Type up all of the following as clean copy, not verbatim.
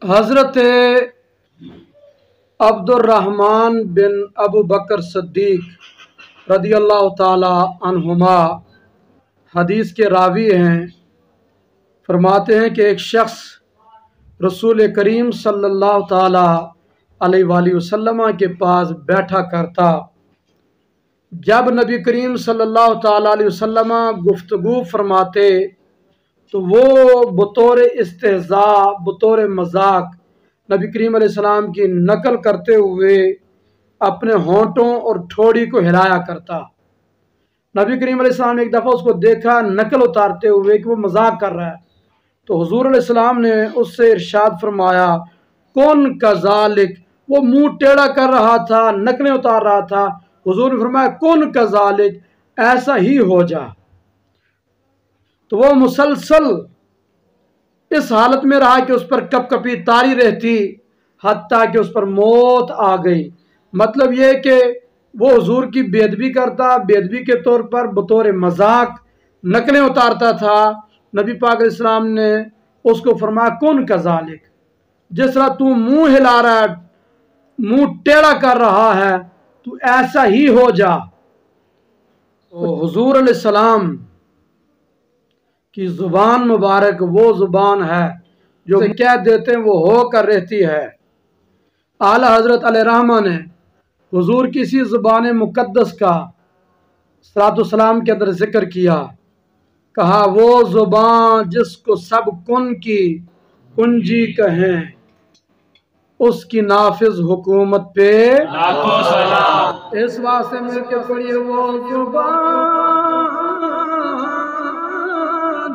حضرت عبدالرحمن بن ابو بکر صدیق رضی اللہ تعالی عنہما حدیث کے راوی ہیں۔ فرماتے ہیں کہ ایک شخص رسول کریم صلی اللہ تعالی علیہ وآلہ وسلم کے پاس بیٹھا کرتا۔ جب نبی کریم صلی اللہ تعالی علیہ وسلم گفتگو فرماتے تو وہ بطور استہزاء، بطور مذاق نبی کریم علیہ السلام کی نقل کرتے ہوئے اپنے ہونٹوں اور ٹھوڑی کو ہلایا کرتا۔ نبی کریم علیہ السلام نے ایک دفعہ اس کو دیکھا نقل اتارتے ہوئے کہ وہ مذاق کر رہا ہے، تو حضور علیہ السلام نے اس سے ارشاد فرمایا کن کذالک، وہ منہ ٹیڑھا کر رہا تھا، نقلیں اتار رہا تھا، حضور نے فرمایا کن کذالک، ایسا ہی ہو جا۔ تو وہ مسلسل اس حالت میں رہا کہ اس پر کپ کپی طاری رہتی حتیٰ کہ اس پر موت آ گئی۔ مطلب یہ کہ وہ حضور کی بے ادبی کرتا، بے ادبی کے طور پر بطور مذاق نقلیں اتارتا تھا۔ نبی پاک علیہ السلام نے اس کو فرمایا کن کذالک، جس طرح تو منہ ہلا رہا ہے، منہ ٹیڑھا کر رہا ہے، تو ایسا ہی ہو جا۔ تو حضور علیہ السلام کی زبان مبارک وہ زبان ہے جو کہہ دیتے ہیں وہ ہو کر رہتی ہے۔ اعلیٰ حضرت علیہ رحمہ نے حضور کی اسی زبان مقدس کا صلاۃ والسلام کے اندر ذکر کیا، کہا وہ زبان جس کو سب کن کی کنجی کہیں، اس کی نافذ حکومت پہ لاکھوں سلام۔ اس واسطے مل کے پڑھیے وہ زبان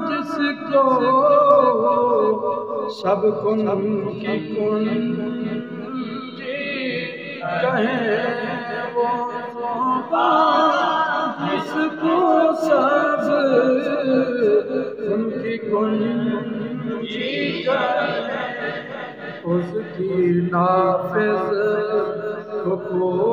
جس کو سب کن کی کنجی کہیں، وہ زبان جس کو سب کن کی کنجی کہیں، اس کی نافذ حکومت